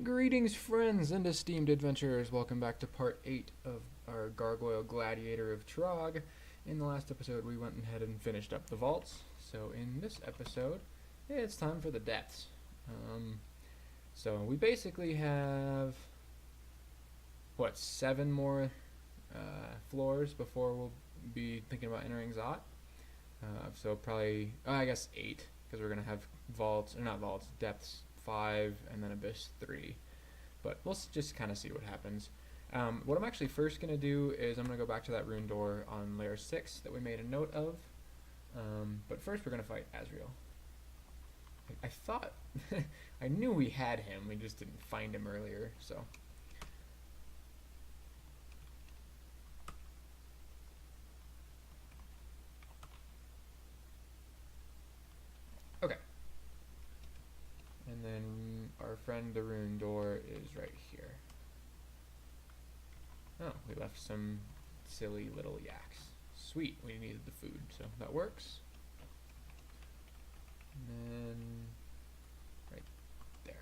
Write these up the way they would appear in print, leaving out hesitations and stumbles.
Greetings, friends and esteemed adventurers. Welcome back to part 8 of our Gargoyle Gladiator of Trog. In the last episode, we went ahead and finished up the vaults. So in this episode, it's time for the depths. So we basically have, 7 more floors before we'll be thinking about entering Zot. So probably, I guess 8, because we're going to have depths 5 and then abyss 3, but we'll just kind of see what happens. What I'm actually first going to do is I'm going to go back to that rune door on layer 6 that we made a note of, but first we're going to fight Azrael. I thought I knew we had him, we just didn't find him earlier. So okay. And then our friend the rune door is right here. Oh, we left some silly little yaks. Sweet, we needed the food, so that works. And then right there.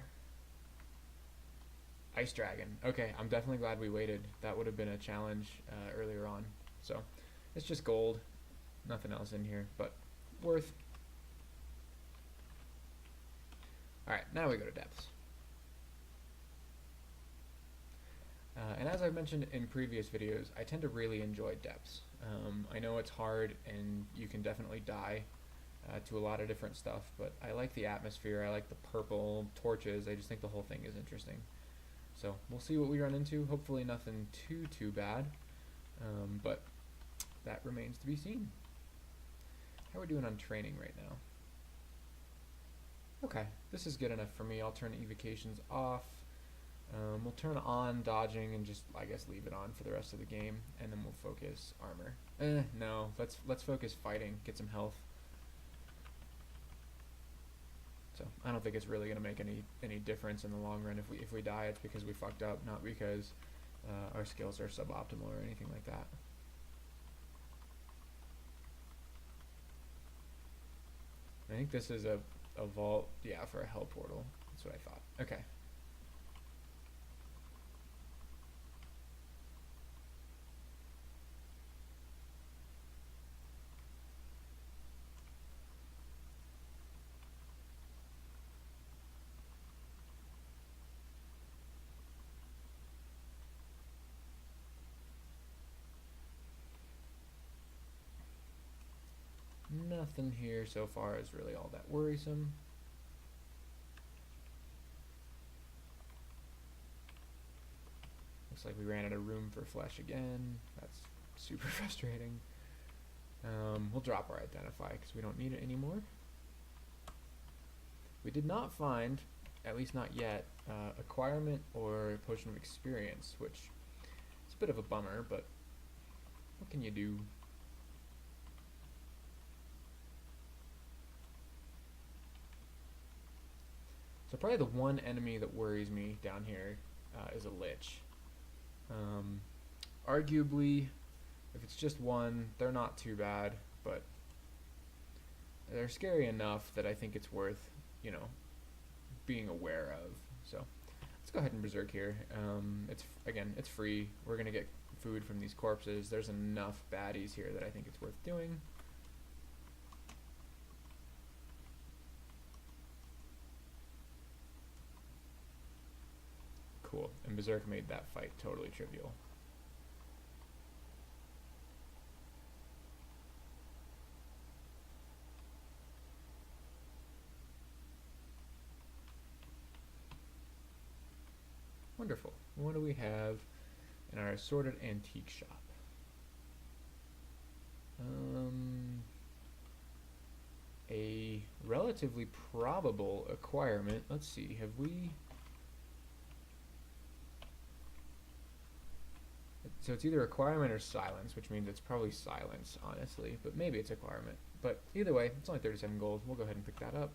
Ice dragon. Okay, I'm definitely glad we waited. That would have been a challenge earlier on. So it's just gold, nothing else in here, but worth. Alright, now we go to depths. And as I've mentioned in previous videos, I tend to really enjoy depths. I know it's hard and you can definitely die to a lot of different stuff, but I like the atmosphere, I like the purple torches, I just think the whole thing is interesting. So we'll see what we run into, hopefully nothing too bad, but that remains to be seen. How are we doing on training right now? Okay, this is good enough for me. I'll turn evocations off. We'll turn on dodging and just, I guess, leave it on for the rest of the game, and then we'll focus armor. No, let's focus fighting, get some health. So I don't think it's really gonna make any difference in the long run. If we die, it's because we fucked up, not because our skills are suboptimal or anything like that. I think this is a vault, yeah, for a hell portal. That's what I thought. Okay. Nothing here so far is really all that worrisome. Looks like we ran out of room for flesh again. That's super frustrating. We'll drop our identify because we don't need it anymore. We did not find, at least not yet, acquirement or potion of experience, which is a bit of a bummer, but what can you do? So probably the one enemy that worries me down here is a lich. Arguably, if it's just one, they're not too bad, but they're scary enough that I think it's worth, being aware of. So let's go ahead and berserk here. It's free. We're gonna get food from these corpses. There's enough baddies here that I think it's worth doing. Cool, and berserk made that fight totally trivial. Wonderful. What do we have in our assorted antique shop? A relatively probable acquirement. Let's see, have we... So it's either acquirement or silence, which means it's probably silence, honestly, but maybe it's acquirement. But either way, it's only 37 gold. We'll go ahead and pick that up.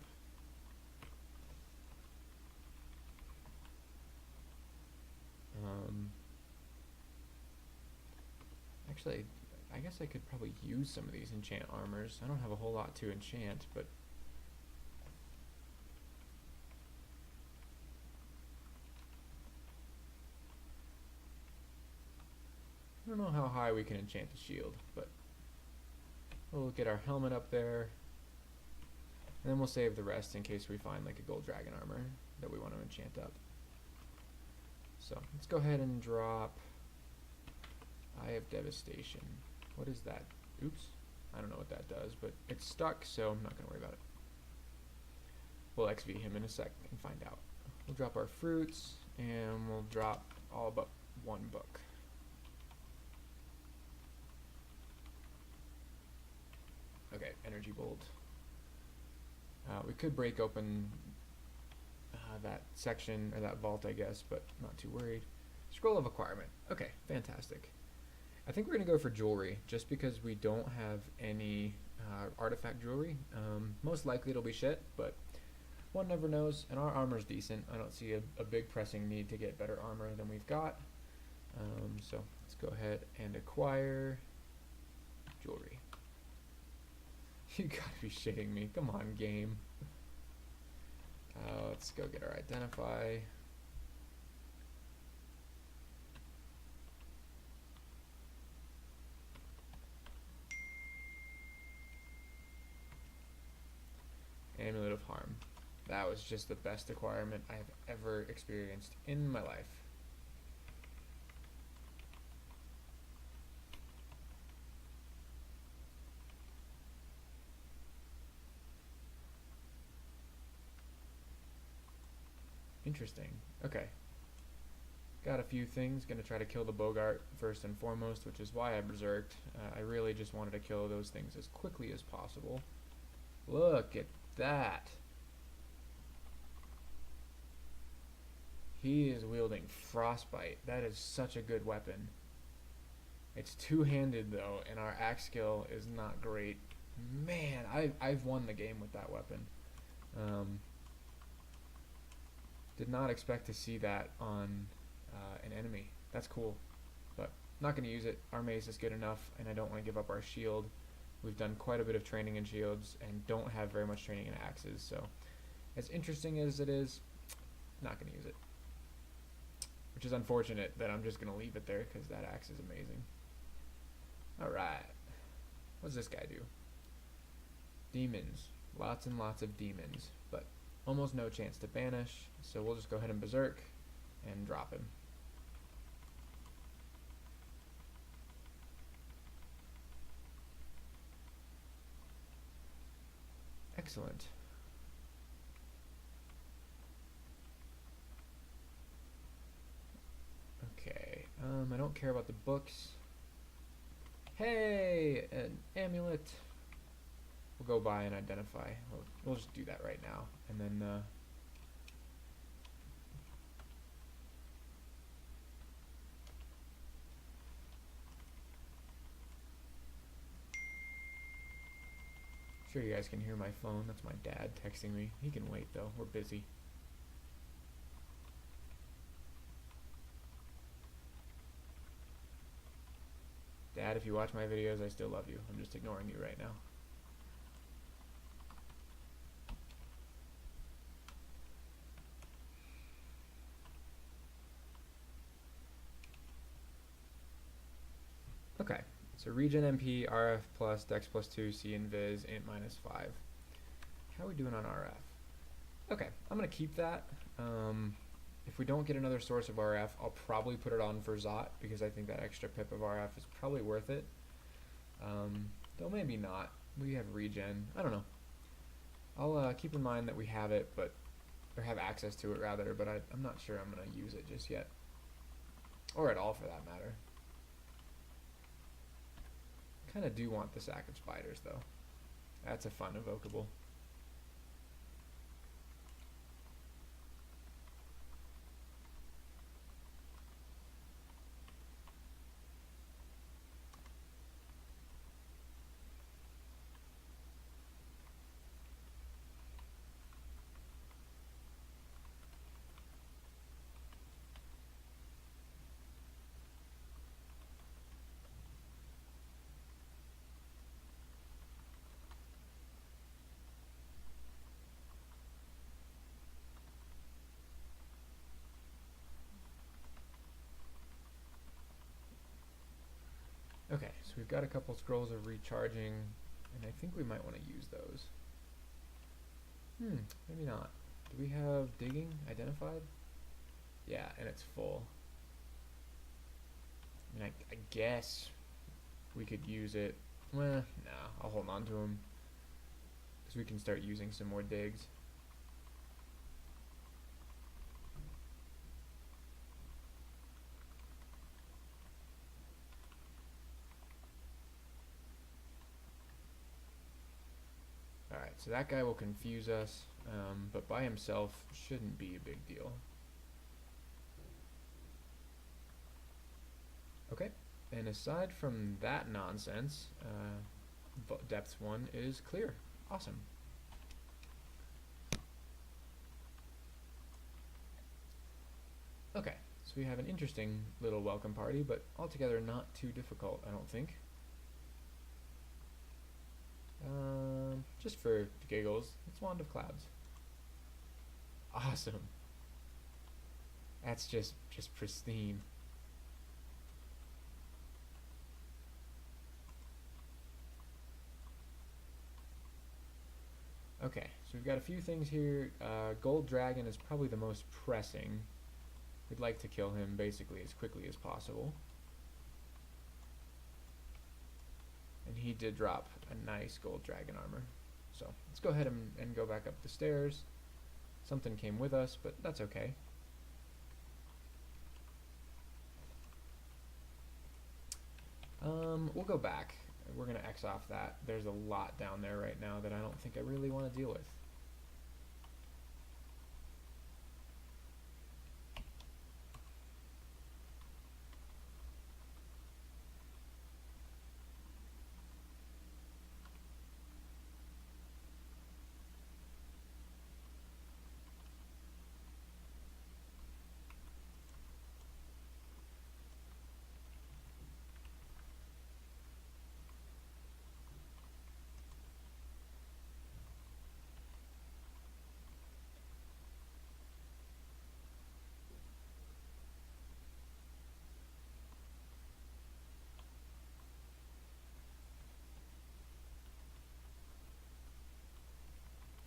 Actually, I guess I could probably use some of these enchant armors. I don't have a whole lot to enchant, but don't know how high we can enchant the shield, but we'll get our helmet up there. And then we'll save the rest in case we find like a gold dragon armor that we want to enchant up. So let's go ahead and drop Eye of Devastation. What is that? Oops. I don't know what that does, but it's stuck, so I'm not going to worry about it. We'll XV him in a sec and find out. We'll drop our fruits, and we'll drop all but one book. Okay, Energy Bolt. We could break open that section, or that vault, I guess, but not too worried. Scroll of Acquirement. Okay, fantastic. I think we're going to go for jewelry, just because we don't have any artifact jewelry. Most likely it'll be shit, but one never knows, and our armor's decent. I don't see a big pressing need to get better armor than we've got. So let's go ahead and acquire jewelry. You gotta be shitting me. Come on, game. Let's go get our identify. Amulet of Harm. That was just the best acquirement I have ever experienced in my life. Interesting. Okay. Got a few things. Gonna try to kill the Bogart first and foremost, which is why I berserked. I really just wanted to kill those things as quickly as possible. Look at that. He is wielding Frostbite. That is such a good weapon. It's two-handed though, and our axe skill is not great. Man, I've won the game with that weapon. Did not expect to see that on an enemy. That's cool, but not going to use it. Our mace is good enough, and I don't want to give up our shield. We've done quite a bit of training in shields and don't have very much training in axes, so as interesting as it is, not going to use it. Which is unfortunate that I'm just going to leave it there because that axe is amazing. Alright. What does this guy do? Demons. Lots and lots of demons, but almost no chance to banish, so we'll just go ahead and berserk and drop him. Excellent. Okay, I don't care about the books. Hey, an amulet. We'll go by and identify. We'll just do that right now, and then sure you guys can hear my phone. That's my dad texting me. He can wait though. We're busy. Dad, if you watch my videos, I still love you. I'm just ignoring you right now. Okay, so regen MP, RF plus, Dex plus 2, C Invis, Int minus 5. How are we doing on RF? Okay, I'm going to keep that. If we don't get another source of RF, I'll probably put it on for Zot, because I think that extra pip of RF is probably worth it. Though maybe not. We have regen. I don't know. I'll keep in mind that we have it, but or have access to it rather, but I'm not sure I'm going to use it just yet. Or at all for that matter. Kind of do want the Sack of Spiders though. That's a fun evocable. So we've got a couple scrolls of recharging, and I think we might want to use those. Maybe not. Do we have digging identified? Yeah, and it's full. I mean, I guess we could use it. Well, no, I'll hold on to them, because we can start using some more digs. Alright, so that guy will confuse us, but by himself shouldn't be a big deal. Okay, and aside from that nonsense, depth 1 is clear. Awesome. Okay, so we have an interesting little welcome party, but altogether not too difficult, I don't think. Just for giggles, it's Wand of Clouds. Awesome. That's just pristine. Okay, so we've got a few things here. Gold Dragon is probably the most pressing. We'd like to kill him basically as quickly as possible. And he did drop a nice Gold Dragon armor. So let's go ahead and go back up the stairs. Something came with us, but that's okay. We'll go back. We're going to X off that. There's a lot down there right now that I don't think I really want to deal with.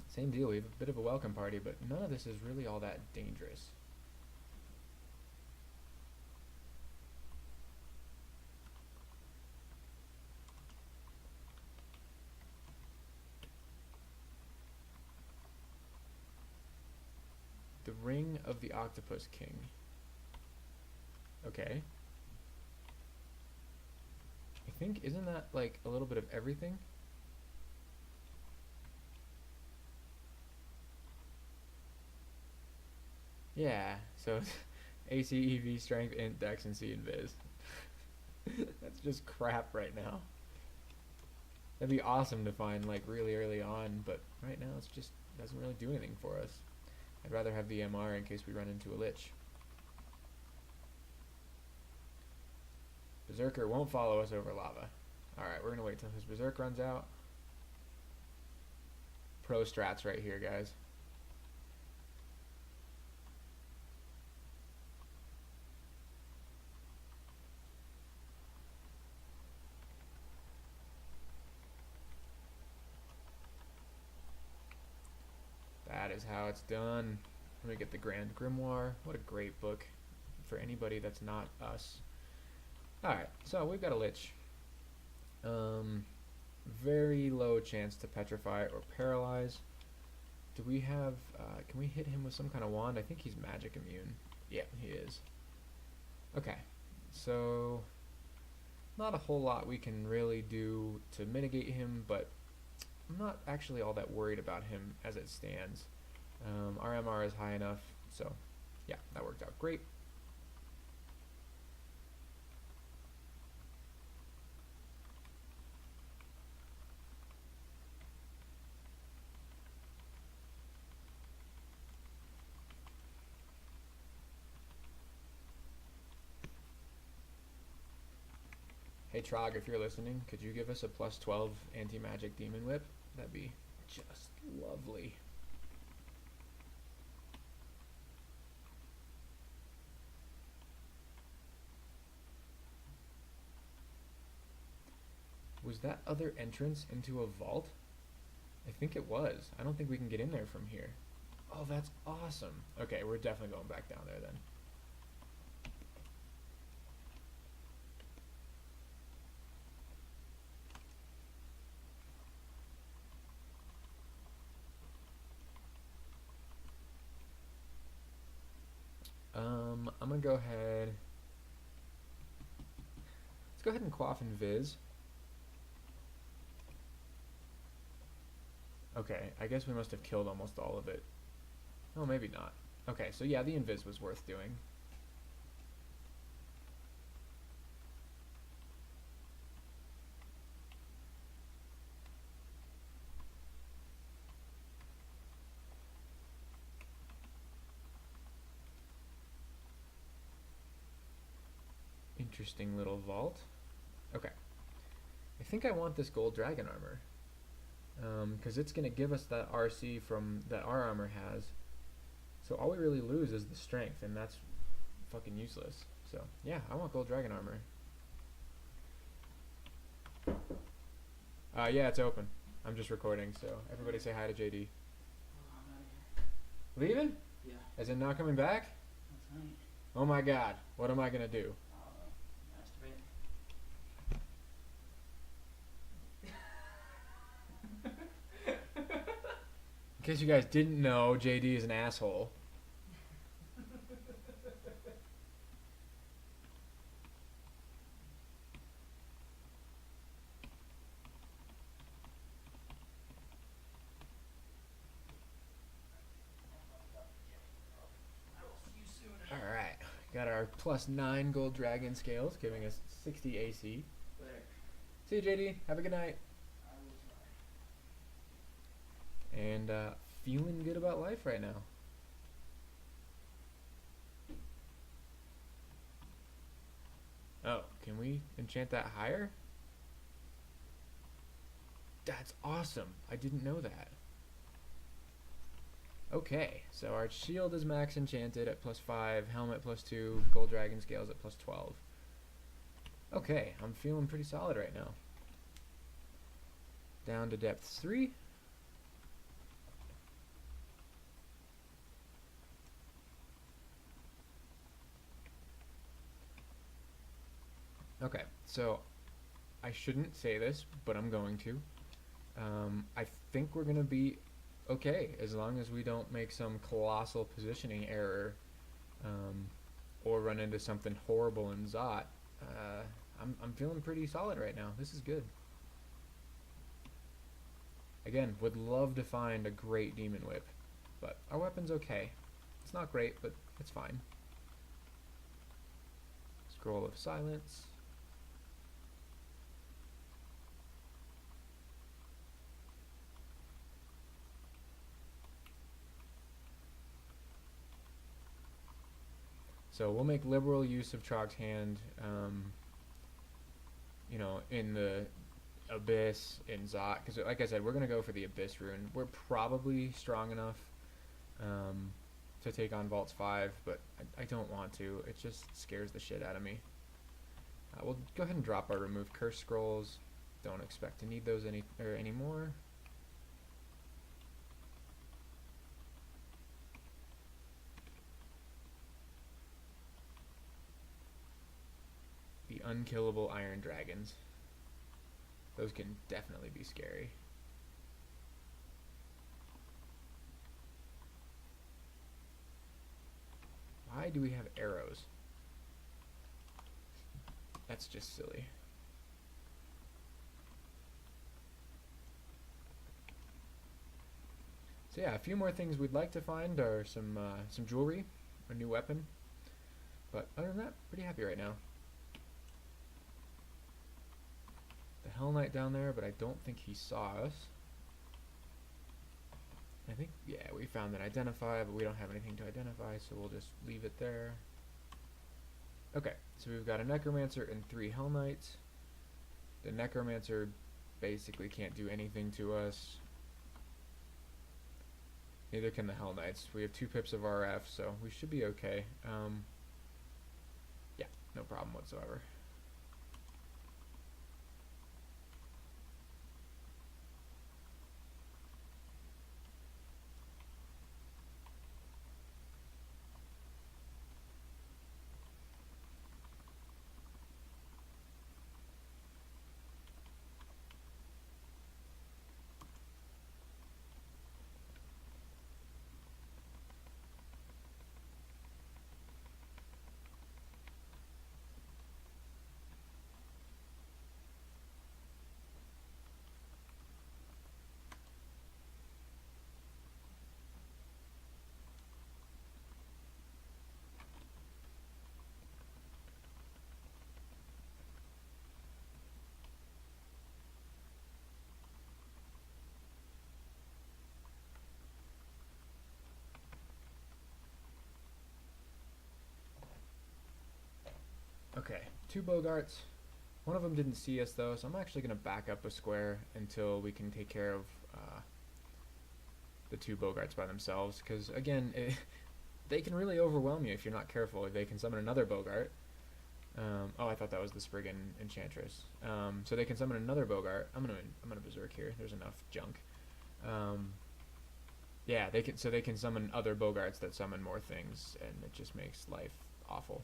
Same deal, we have a bit of a welcome party, but none of this is really all that dangerous. The Ring of the Octopus King. Okay. I think, isn't that like a little bit of everything? Yeah, so AC, EV, Strength, Int, Dex, and C and Viz. That's just crap right now. That'd be awesome to find like really early on, but right now it's just doesn't really do anything for us. I'd rather have the MR in case we run into a lich. Berserker won't follow us over lava. Alright, we're gonna wait till his Berserk runs out. Pro strats right here, guys. That is how it's done. Let me get the Grand Grimoire. What a great book for anybody that's not us. Alright, so we've got a Lich. Very low chance to petrify or paralyze. Do we have, can we hit him with some kind of wand? I think he's magic immune. Yeah, he is. Okay, so not a whole lot we can really do to mitigate him, but I'm not actually all that worried about him as it stands. Our MR is high enough, so yeah, that worked out great. Hey Trog, if you're listening, could you give us a +12 anti-magic demon whip? That'd be just lovely. Was that other entrance into a vault? I think it was. I don't think we can get in there from here. Oh, that's awesome. Okay, we're definitely going back down there then. I'm gonna go ahead. Let's go ahead and quaff and viz. Okay, I guess we must have killed almost all of it. Oh, maybe not. Okay, so yeah, the invis was worth doing. Interesting little vault. Okay. I think I want this gold dragon armor. Because it's going to give us that RC from that our armor has. So all we really lose is the strength, and that's fucking useless. So yeah, I want gold dragon armor. Yeah, it's open. I'm just recording, so everybody say hi to JD. Oh, I'm out of here. Leaving? Yeah. As in not coming back? That's right. Oh my god, what am I going to do? In case you guys didn't know, JD is an asshole. Alright, got our +9 gold dragon scales, giving us 60 AC. Later. See you, JD. Have a good night. I will try. And feeling good about life right now. Oh, can we enchant that higher? That's awesome. I didn't know that. Okay, so our shield is max enchanted at +5, helmet +2, gold dragon scales at +12. Okay, I'm feeling pretty solid right now. Down to depth 3. Okay, so I shouldn't say this, but I'm going to. I think we're going to be okay as long as we don't make some colossal positioning error or run into something horrible in Zot. I'm feeling pretty solid right now. This is good. Again, would love to find a great demon whip, but our weapon's okay. It's not great, but it's fine. Scroll of silence. So we'll make liberal use of Trog's hand, you know, in the Abyss, in Zot, because like I said, we're going to go for the Abyss rune. We're probably strong enough to take on Vaults 5, but I don't want to. It just scares the shit out of me. We'll go ahead and drop our remove curse scrolls. Don't expect to need those anymore. The unkillable iron dragons. Those can definitely be scary. Why do we have arrows? That's just silly. So yeah, a few more things we'd like to find are some jewelry, a new weapon. But other than that, pretty happy right now. The Hell Knight down there, but I don't think he saw us. I think, yeah, we found an identify, but we don't have anything to identify, so we'll just leave it there. Okay, so we've got a Necromancer and 3 Hell Knights. The Necromancer basically can't do anything to us. Neither can the Hell Knights. We have 2 pips of RF, so we should be okay. Yeah, no problem whatsoever. 2 Bogarts. One of them didn't see us though, so I'm actually going to back up a square until we can take care of the 2 Bogarts by themselves. Because again, they can really overwhelm you if you're not careful. They can summon another Bogart. Oh, I thought that was the Spriggan Enchantress. So they can summon another Bogart. I'm gonna Berserk here. There's enough junk. Yeah, they can summon other Bogarts that summon more things, and it just makes life awful.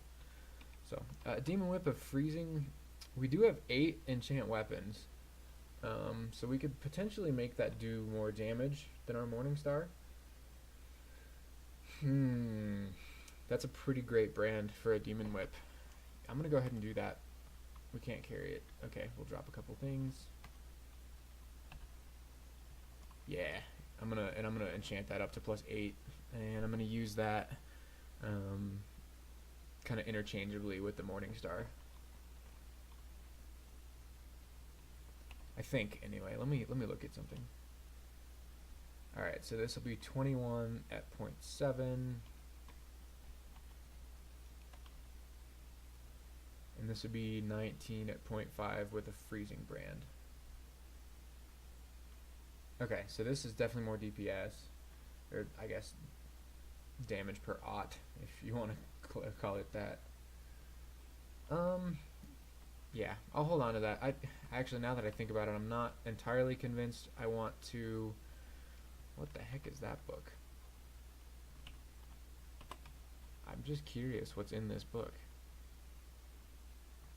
So, Demon Whip of Freezing. We do have 8 enchant weapons, so we could potentially make that do more damage than our Morningstar. That's a pretty great brand for a Demon Whip. I'm gonna go ahead and do that. We can't carry it. Okay, we'll drop a couple things. Yeah, I'm gonna enchant that up to +8, and I'm gonna use that kind of interchangeably with the Morningstar. I think anyway. Let me look at something. All right, so this will be 21 at 0.7. And this would be 19 at 0.5 with a freezing brand. Okay, so this is definitely more DPS, or I guess damage per aught, if you want to call it that. Yeah, I'll hold on to that. I actually, now that I think about it, I'm not entirely convinced I want to. What the heck is that book? I'm just curious what's in this book.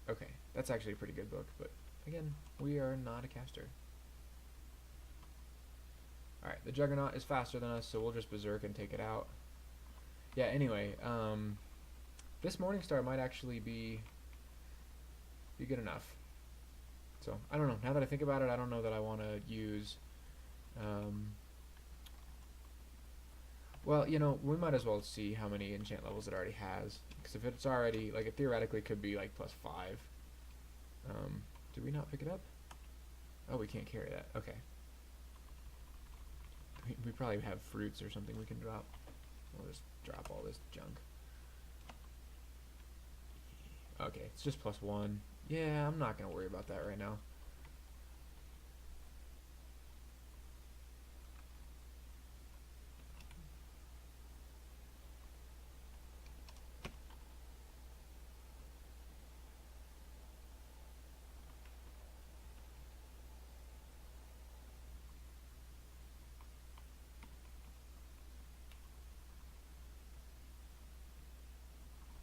Okay, that's actually a pretty good book, but again, we are not a caster. Alright, the Juggernaut is faster than us, so we'll just Berserk and take it out. Yeah, anyway, this Morningstar might actually be good enough. So, I don't know. Now that I think about it, I don't know that I want to use... well, you know, we might as well see how many enchant levels it already has. Because if it's already, like, it theoretically could be, like, +5. Did we not pick it up? Oh, we can't carry that. Okay. We probably have fruits or something we can drop. We'll just drop all this junk. Okay, it's just +1. Yeah, I'm not going to worry about that right now.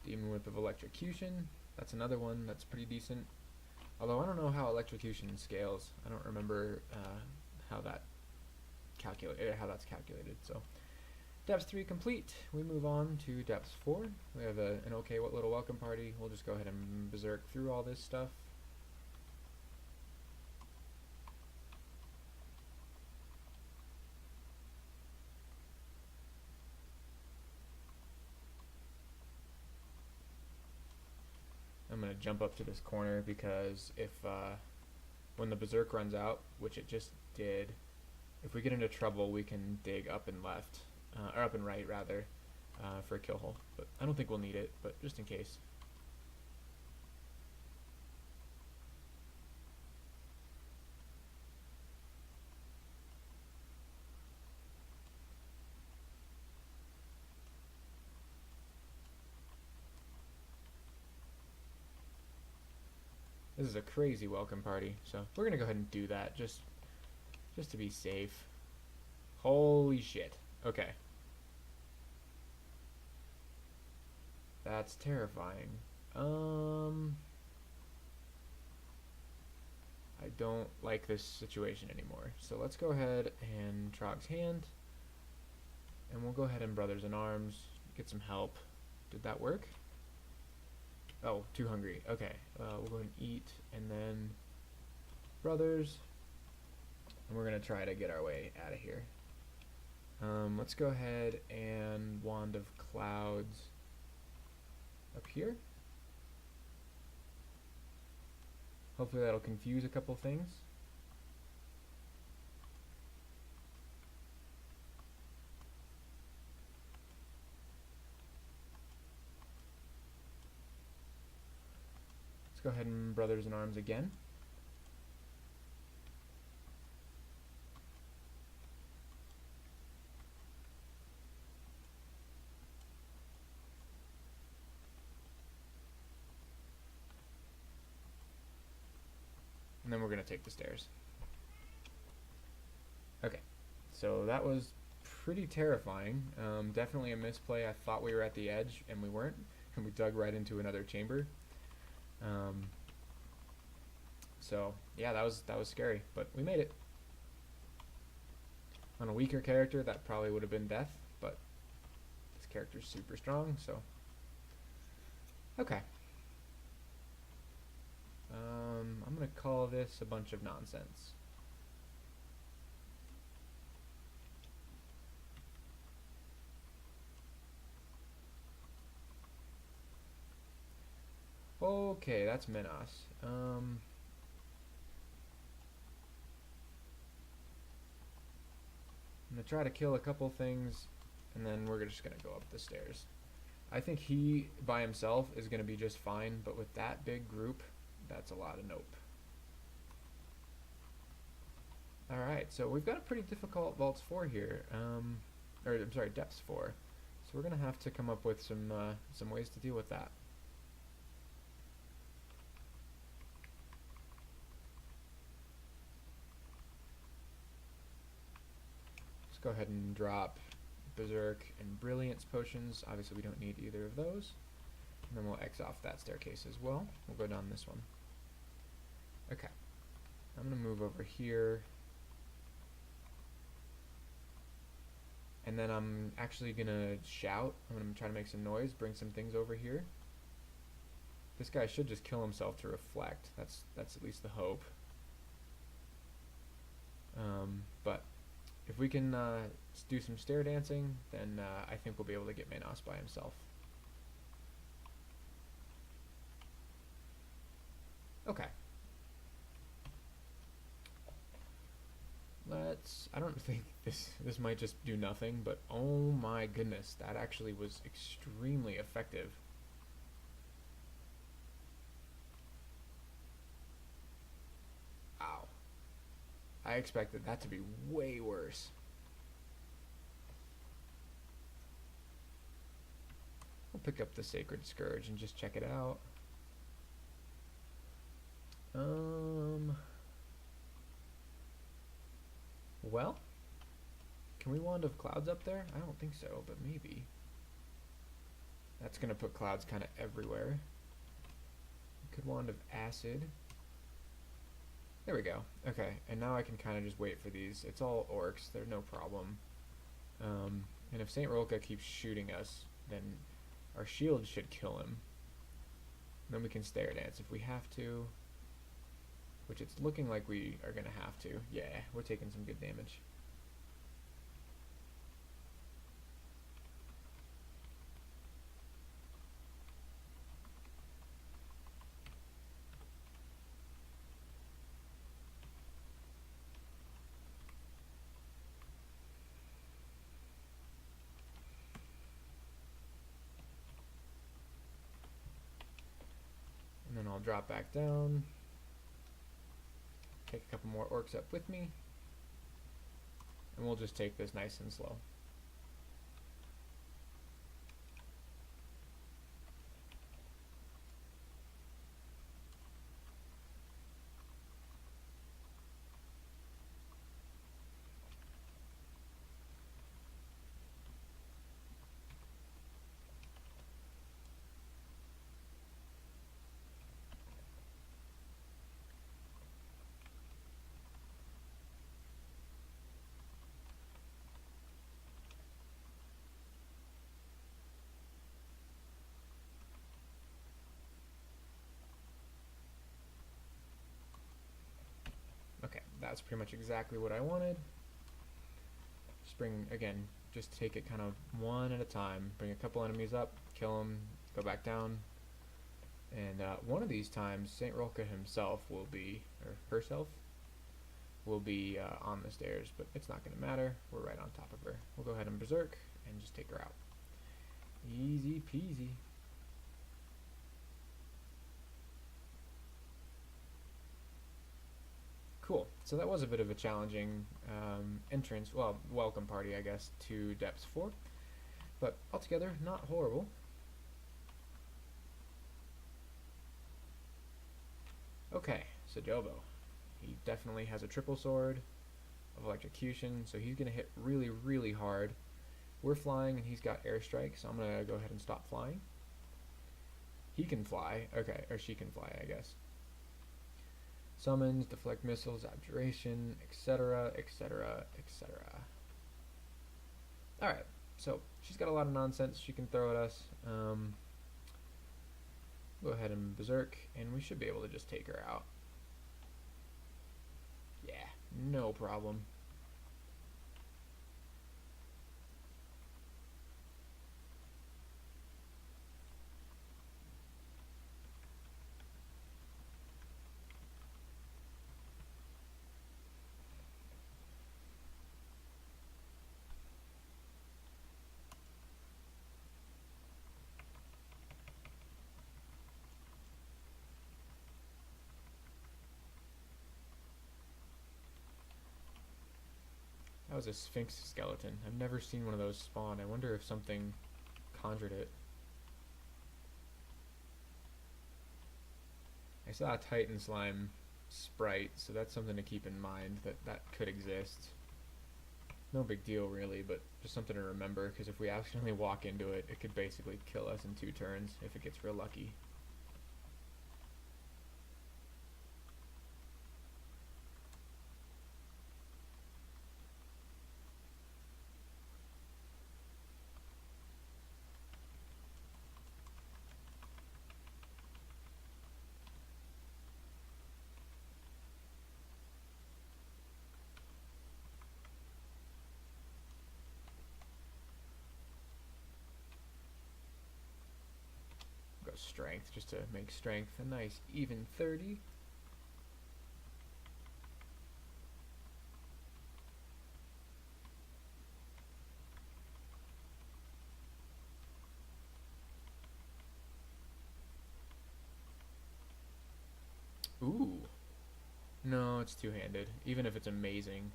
Demon Whip of Electrocution. That's another one that's pretty decent. Although I don't know how electrocution scales. I don't remember how that's calculated. So depths 3 complete. We move on to depths 4. We have an okay little welcome party. We'll just go ahead and berserk through all this stuff. I'm going to jump up to this corner because if when the berserk runs out, which it just did, if we get into trouble, we can dig up and left, or up and right rather, for a kill hole. But I don't think we'll need it, but just in case. This is a crazy welcome party, so we're gonna go ahead and do that just to be safe. Holy shit. Okay. That's terrifying. I don't like this situation anymore. So let's go ahead and Trog's Hand, and we'll go ahead and Brothers in Arms, get some help. Did that work? Oh, too hungry. Okay, we'll go ahead and eat, and then Brothers, and we're going to try to get our way out of here. Let's go ahead and Wand of Clouds up here. Hopefully that'll confuse a couple things. Let's go ahead and Brothers in Arms again. And then we're going to take the stairs. Okay, so that was pretty terrifying. Definitely a misplay. I thought we were at the edge, and we weren't. And we dug right into another chamber. So yeah, that was scary, but we made it. On a weaker character, that probably would have been death, but this character's super strong, so okay. I'm gonna call this a bunch of nonsense. Okay, that's Minos. I'm gonna try to kill a couple things, and then we're just gonna go up the stairs. I think he, by himself, is gonna be just fine, but with that big group, that's a lot of nope. Alright, so we've got a pretty difficult Vaults 4 here, or I'm sorry, Depths 4. So we're gonna have to come up with some ways to deal with that. Let's go ahead and drop Berserk and Brilliance potions. Obviously we don't need either of those. And then we'll X off that staircase as well. We'll go down this one. Okay. I'm gonna move over here. And then I'm actually gonna shout. I'm gonna try to make some noise, bring some things over here. This guy should just kill himself to reflect. That's at least the hope. But if we can do some stair dancing, then I think we'll be able to get Minos by himself. Okay. I don't think this might just do nothing, but oh my goodness, that actually was extremely effective. Ow. I expected that to be way worse. We'll pick up the Sacred Scourge and just check it out. Well, can we Wand of Clouds up there? I don't think so, but maybe. That's gonna put clouds kind of everywhere. We could Wand of Acid. There we go. Okay, and now I can kind of just wait for these. It's all orcs, there's no problem. And if Saint Rolka keeps shooting us, then our shield should kill him. Then we can stair dance if we have to. Which it's looking like we are going to have to. Yeah, we're taking some good damage. And then I'll drop back down. Take a couple more orcs up with me, and we'll just take this nice and slow. Okay, that's pretty much exactly what I wanted. Just bring, again, just take it kind of one at a time. Bring a couple enemies up, kill them, go back down. And one of these times, Saint Rolka himself will be, or herself, will be on the stairs, but it's not going to matter. We're right on top of her. We'll go ahead and Berserk and just take her out. Easy peasy. So that was a bit of a challenging entrance, well, welcome party, I guess, to Depths 4. But altogether, not horrible. Okay, so Jobo. He definitely has a triple sword of electrocution, so he's going to hit really, really hard. We're flying and he's got airstrike, so I'm going to go ahead and stop flying. He can fly, okay, or she can fly, I guess. Summons, deflect missiles, abjuration, etc., etc., etc. Alright, so she's got a lot of nonsense she can throw at us. Go ahead and berserk, and we should be able to just take her out. Yeah, no problem. That was a Sphinx skeleton. I've never seen one of those spawn. I wonder if something conjured it. I saw a Titan Slime sprite, so that's something to keep in mind, that could exist. No big deal really, but just something to remember, because if we accidentally walk into it, it could basically kill us in 2 turns if it gets real lucky. Go strength, just to make strength a nice even 30. Ooh. No, it's two-handed, even if it's amazing.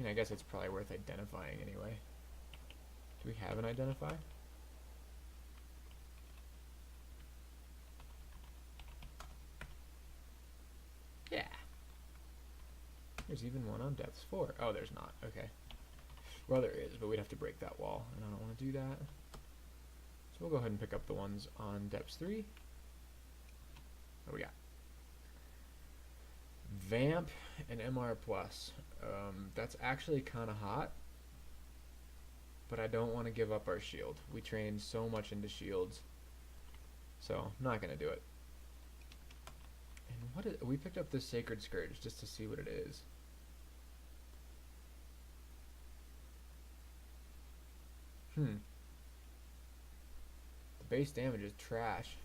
I guess it's probably worth identifying anyway. Do we have an identify? Yeah. There's even one on Depths 4. Oh, there's not. Okay. Well, there is, but we'd have to break that wall, and I don't want to do that. So we'll go ahead and pick up the ones on Depths 3. What do we got? Vamp and MR Plus. That's actually kind of hot, but I don't want to give up our shield. We train so much into shields, so I'm not going to do it. And we picked up this Sacred Scourge just to see what it is. The base damage is trash.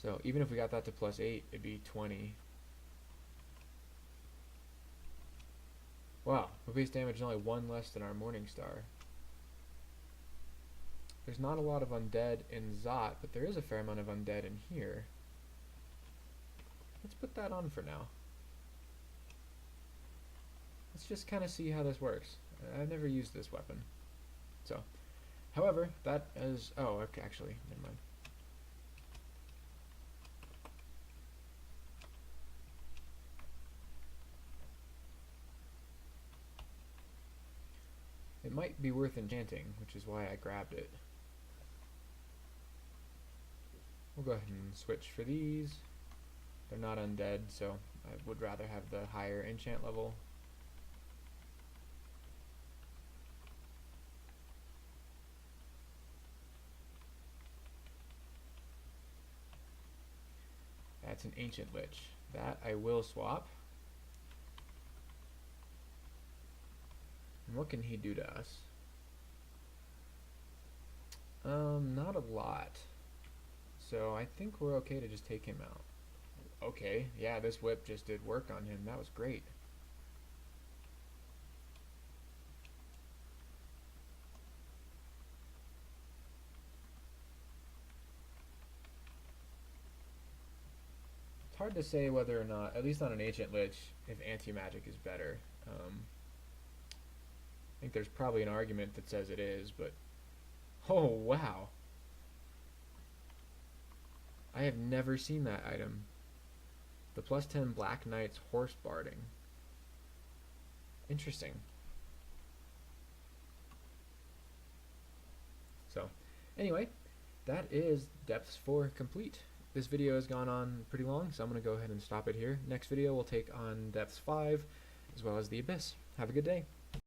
So even if we got that to +8, it'd be 20. Wow, the base damage is only 1 less than our Morningstar. There's not a lot of undead in Zot, but there is a fair amount of undead in here. Let's put that on for now. Let's just kind of see how this works. I've never used this weapon. So, however, that is... Oh, okay, actually, never mind. It might be worth enchanting, which is why I grabbed it. We'll go ahead and switch for these. They're not undead, so I would rather have the higher enchant level. That's an Ancient Lich. That I will swap. And what can he do to us? Not a lot. So I think we're okay to just take him out. Okay, yeah, this whip just did work on him. That was great. hard to say whether or not, at least on an Ancient Lich, if anti-magic is better. I think there's probably an argument that says it is, but... Oh, wow. I have never seen that item. The +10 Black Knight's Horse Barding. Interesting. So, anyway, that is Depths 4 complete. This video has gone on pretty long, so I'm going to go ahead and stop it here. Next video we'll take on Depths 5, as well as the Abyss. Have a good day.